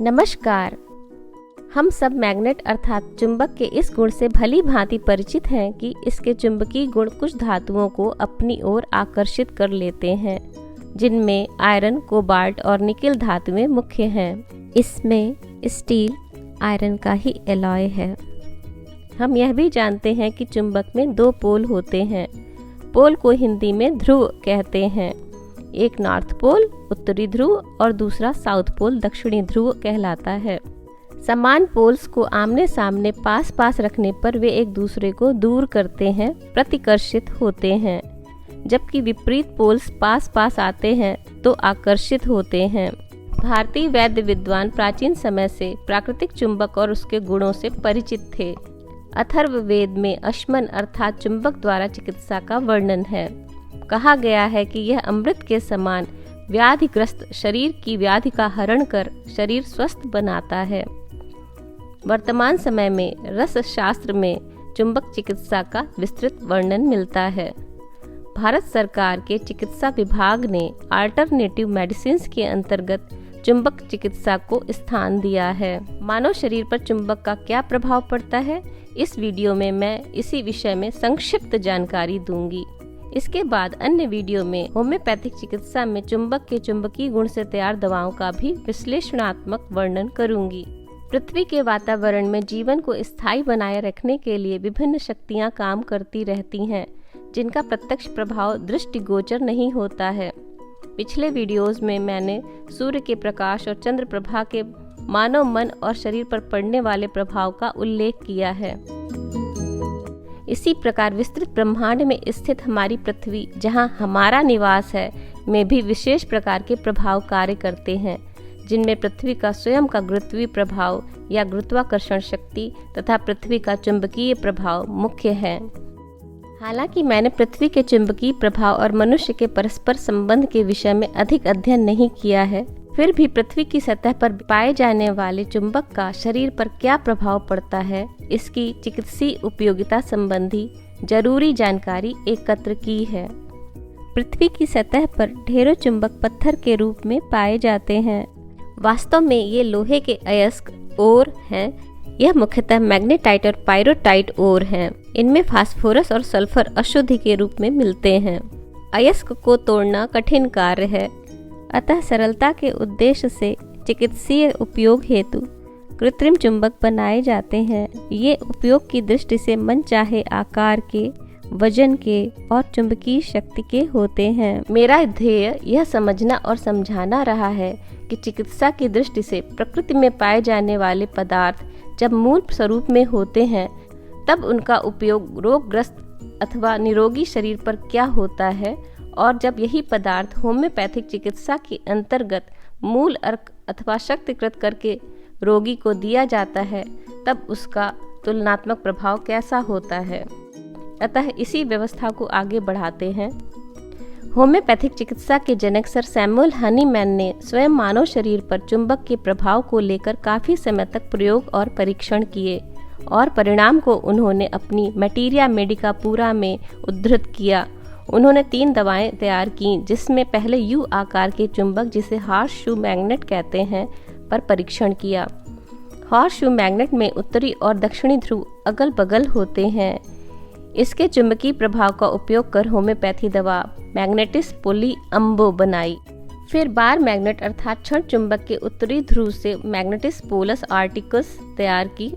नमस्कार। हम सब मैग्नेट अर्थात चुंबक के इस गुण से भली भांति परिचित हैं कि इसके चुंबकीय गुण कुछ धातुओं को अपनी ओर आकर्षित कर लेते हैं, जिनमें आयरन, कोबाल्ट और निकेल धातुएं मुख्य हैं। इसमें स्टील आयरन का ही एलॉय है। हम यह भी जानते हैं कि चुंबक में दो पोल होते हैं। पोल को हिंदी में ध्रुव कहते हैं। एक नॉर्थ पोल उत्तरी ध्रुव और दूसरा साउथ पोल दक्षिणी ध्रुव कहलाता है। समान पोल्स को आमने सामने पास पास रखने पर वे एक दूसरे को दूर करते हैं, प्रतिकर्षित होते हैं, जबकि विपरीत पोल्स पास पास आते हैं तो आकर्षित होते हैं। भारतीय वैद्य विद्वान प्राचीन समय से प्राकृतिक चुंबक और उसके गुणों से परिचित थे। अथर्ववेद में अश्मन अर्थात चुंबक द्वारा चिकित्सा का वर्णन है। कहा गया है कि यह अमृत के समान व्याधिग्रस्त शरीर की व्याधि का हरण कर शरीर स्वस्थ बनाता है। वर्तमान समय में रस शास्त्र में चुंबक चिकित्सा का विस्तृत वर्णन मिलता है। भारत सरकार के चिकित्सा विभाग ने अल्टरनेटिव मेडिसिन्स के अंतर्गत चुंबक चिकित्सा को स्थान दिया है। मानव शरीर पर चुंबक का क्या प्रभाव पड़ता है, इस वीडियो में मैं इसी विषय में संक्षिप्त जानकारी दूंगी। इसके बाद अन्य वीडियो में होम्योपैथिक चिकित्सा में चुंबक के चुंबकीय गुण से तैयार दवाओं का भी विश्लेषणात्मक वर्णन करूंगी। पृथ्वी के वातावरण में जीवन को स्थायी बनाए रखने के लिए विभिन्न शक्तियां काम करती रहती हैं, जिनका प्रत्यक्ष प्रभाव दृष्टिगोचर नहीं होता है। पिछले वीडियोस में मैंने सूर्य के प्रकाश और चंद्र प्रभा के मानव मन और शरीर पर पड़ने वाले प्रभाव का उल्लेख किया है। इसी प्रकार विस्तृत ब्रह्मांड में स्थित हमारी पृथ्वी, जहां हमारा निवास है, में भी विशेष प्रकार के प्रभाव कार्य करते हैं, जिनमें पृथ्वी का स्वयं का गुरुत्वीय प्रभाव या गुरुत्वाकर्षण शक्ति तथा पृथ्वी का चुंबकीय प्रभाव मुख्य है। हालांकि मैंने पृथ्वी के चुंबकीय प्रभाव और मनुष्य के परस्पर संबंध के विषय में अधिक अध्ययन नहीं किया है, फिर भी पृथ्वी की सतह पर पाए जाने वाले चुंबक का शरीर पर क्या प्रभाव पड़ता है, इसकी चिकित्सीय उपयोगिता संबंधी जरूरी जानकारी एकत्र की है। पृथ्वी की सतह पर ढेरों चुंबक पत्थर के रूप में पाए जाते हैं। वास्तव में ये लोहे के अयस्क ओर हैं। यह मुख्यतः मैग्नेटाइट और पायरोटाइट ओर हैं। इनमें फास्फोरस और सल्फर अशुद्धि के रूप में मिलते हैं। अयस्क को तोड़ना कठिन कार्य है, अतः सरलता के उद्देश्य से चिकित्सीय उपयोग हेतु कृत्रिम चुंबक बनाए जाते हैं। ये उपयोग की दृष्टि से मनचाहे आकार के, वजन के और चुंबकीय शक्ति के होते हैं। मेरा ध्येय यह समझना और समझाना रहा है कि चिकित्सा की दृष्टि से प्रकृति में पाए जाने वाले पदार्थ जब मूल स्वरूप में होते हैं, तब उनका उपयोग रोगग्रस्त अथवा निरोगी शरीर पर क्या होता है, और जब यही पदार्थ होम्योपैथिक चिकित्सा के अंतर्गत मूल अर्क अथवा शक्तिकृत करके रोगी को दिया जाता है, तब उसका तुलनात्मक प्रभाव कैसा होता है। अतः इसी व्यवस्था को आगे बढ़ाते हैं। होम्योपैथिक चिकित्सा के जनक सर सैमुअल हनीमैन ने स्वयं मानव शरीर पर चुंबक के प्रभाव को लेकर काफी समय तक प्रयोग और परीक्षण किए, और परिणाम को उन्होंने अपनी मटीरिया मेडिका पूरा में उद्धृत किया। उन्होंने 3 दवाएं तैयार की, जिसमें पहले यू आकार के चुंबक, जिसे हॉर्स शू मैग्नेट कहते हैं, पर परीक्षण किया। हॉर्स शू मैग्नेट में उत्तरी और दक्षिणी ध्रुव अगल बगल होते हैं। इसके चुंबकीय प्रभाव का उपयोग कर होम्योपैथी दवा मैग्नेटिस पोली अम्बो बनाई। फिर बार मैग्नेट अर्थात क्षण चुंबक के उत्तरी ध्रुव से मैग्नेटिस पोलस आर्टिकस तैयार की,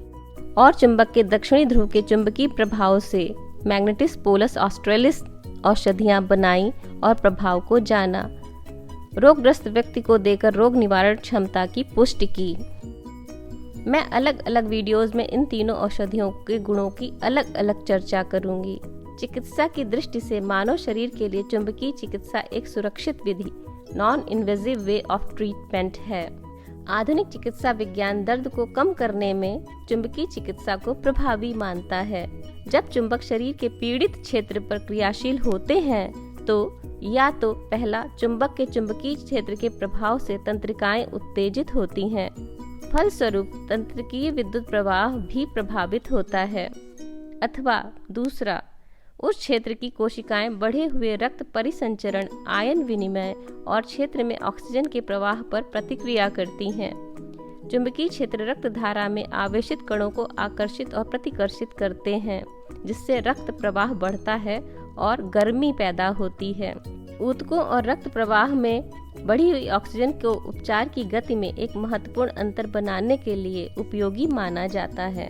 और चुंबक के दक्षिणी ध्रुव के चुंबकीय प्रभाव से मैग्नेटिस पोलस ऑस्ट्रेलिस औषधियां बनाई और प्रभाव को जाना। रोगग्रस्त व्यक्ति को देकर रोग निवारण क्षमता की पुष्टि की। मैं अलग अलग वीडियोस में इन तीनों औषधियों के गुणों की अलग अलग चर्चा करूंगी। चिकित्सा की दृष्टि से मानव शरीर के लिए चुंबकीय चिकित्सा एक सुरक्षित विधि, non invasive way of treatment है। आधुनिक चिकित्सा विज्ञान दर्द को कम करने में चुंबकीय चिकित्सा को प्रभावी मानता है। जब चुंबक शरीर के पीड़ित क्षेत्र पर क्रियाशील होते हैं, तो या तो पहला चुंबक के चुंबकीय क्षेत्र के प्रभाव से तंत्रिकाएं उत्तेजित होती हैं, फलस्वरूप तंत्रिकीय विद्युत प्रवाह भी प्रभावित होता है, अथवा दूसरा उस क्षेत्र की कोशिकाएं बढ़े हुए रक्त परिसंचरण, आयन विनिमय और क्षेत्र में ऑक्सीजन के प्रवाह पर प्रतिक्रिया करती हैं। चुंबकीय क्षेत्र रक्त धारा में आवेशित कणों को आकर्षित और प्रतिकर्षित करते हैं, जिससे रक्त प्रवाह बढ़ता है और गर्मी पैदा होती है। ऊतकों और रक्त प्रवाह में बढ़ी हुई ऑक्सीजन को उपचार की गति में एक महत्वपूर्ण अंतर बनाने के लिए उपयोगी माना जाता है।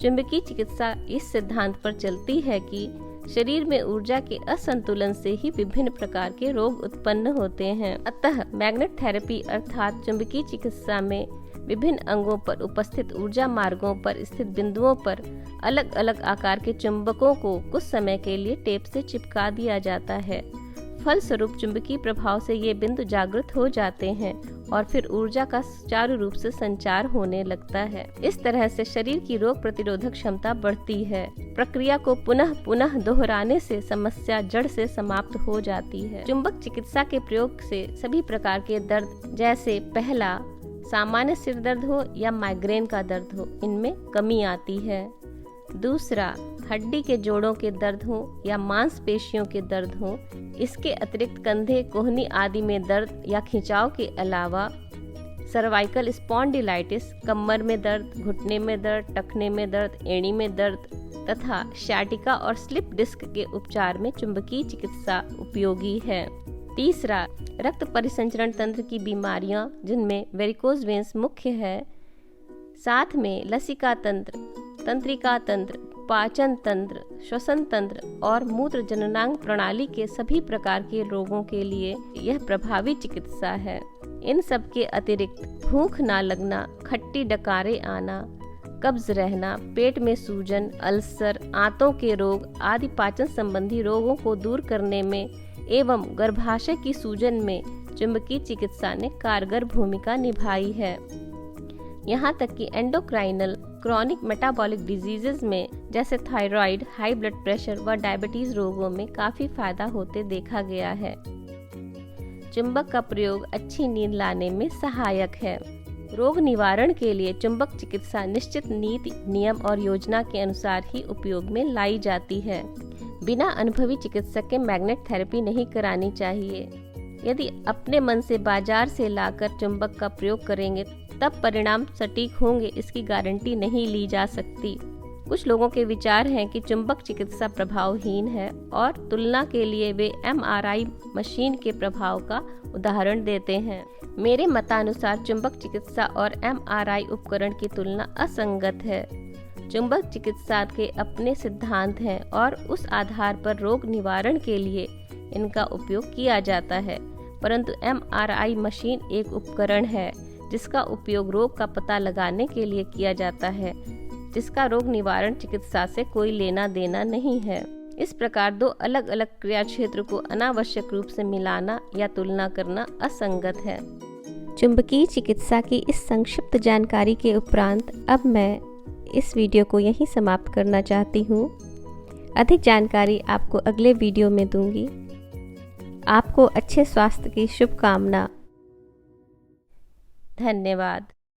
चुंबकीय चिकित्सा इस सिद्धांत पर चलती है कि शरीर में ऊर्जा के असंतुलन से ही विभिन्न प्रकार के रोग उत्पन्न होते हैं। अतः मैग्नेट थेरेपी अर्थात चुंबकीय चिकित्सा में विभिन्न अंगों पर उपस्थित ऊर्जा मार्गों पर स्थित बिंदुओं पर अलग अलग आकार के चुंबकों को कुछ समय के लिए टेप से चिपका दिया जाता है। फलस्वरूप चुंबकीय प्रभाव से ये बिंदु जागृत हो जाते हैं और फिर ऊर्जा का सुचारू रूप से संचार होने लगता है। इस तरह से शरीर की रोग प्रतिरोधक क्षमता बढ़ती है। प्रक्रिया को पुनः पुनः दोहराने से समस्या जड़ से समाप्त हो जाती है। चुंबक चिकित्सा के प्रयोग से सभी प्रकार के दर्द, जैसे पहला सामान्य सिर दर्द हो या माइग्रेन का दर्द हो, इनमें कमी आती है। दूसरा, हड्डी के जोड़ों के दर्द हो या मांसपेशियों के दर्द हो। इसके अतिरिक्त कंधे, कोहनी आदि में दर्द या खिंचाव के अलावा सर्वाइकल स्पॉन्डिलाइटिस, कमर में दर्द, घुटने में दर्द, टखने में दर्द, एड़ी में दर्द तथा शाटिका और स्लिप डिस्क के उपचार में चुंबकीय चिकित्सा उपयोगी है। तीसरा, रक्त परिसंचरण तंत्र की बीमारियां, जिनमें वेरिकोज वेन्स मुख्य है। साथ में लसिका तंत्र, तंत्रिका तंत्र, पाचन तंत्र, श्वसन तंत्र और मूत्र जननांग प्रणाली के सभी प्रकार के रोगों के लिए यह प्रभावी चिकित्सा है। इन सब के अतिरिक्त भूख ना लगना, खट्टी डकारें आना, कब्ज रहना, पेट में सूजन, अल्सर, आंतों के रोग आदि पाचन संबंधी रोगों को दूर करने में एवं गर्भाशय की सूजन में चुंबकीय चिकित्सा ने कारगर भूमिका निभाई है। यहाँ तक कि एंडोक्राइनल, क्रॉनिक मेटाबॉलिक डिजीजेज में जैसे थायराइड, हाई ब्लड प्रेशर व डायबिटीज रोगों में काफी फायदा होते देखा गया है। चुंबक का प्रयोग अच्छी नींद लाने में सहायक है। रोग निवारण के लिए चुंबक चिकित्सा निश्चित नीति, नियम और योजना के अनुसार ही उपयोग में लाई जाती है। बिना अनुभवी चिकित्सक के मैग्नेट थेरेपी नहीं करानी चाहिए। यदि अपने मन से बाजार से लाकर चुंबक का प्रयोग करेंगे तब परिणाम सटीक होंगे, इसकी गारंटी नहीं ली जा सकती। कुछ लोगों के विचार हैं कि चुंबक चिकित्सा प्रभावहीन है और तुलना के लिए वे MRI मशीन के प्रभाव का उदाहरण देते हैं। मेरे मतानुसार चुंबक चिकित्सा और MRI उपकरण की तुलना असंगत है। चुंबक चिकित्सा के अपने सिद्धांत हैं और उस आधार पर रोग निवारण के लिए इनका उपयोग किया जाता है, परंतु MRI मशीन एक उपकरण है जिसका उपयोग रोग का पता लगाने के लिए किया जाता है, जिसका रोग निवारण चिकित्सा से कोई लेना देना नहीं है। इस प्रकार दो अलग अलग क्रिया क्षेत्र को अनावश्यक रूप से मिलाना या तुलना करना असंगत है। चुंबकीय चिकित्सा की इस संक्षिप्त जानकारी के उपरांत अब मैं इस वीडियो को यहीं समाप्त करना चाहती हूँ। अधिक जानकारी आपको अगले वीडियो में दूंगी। आपको अच्छे स्वास्थ्य की शुभकामना। धन्यवाद।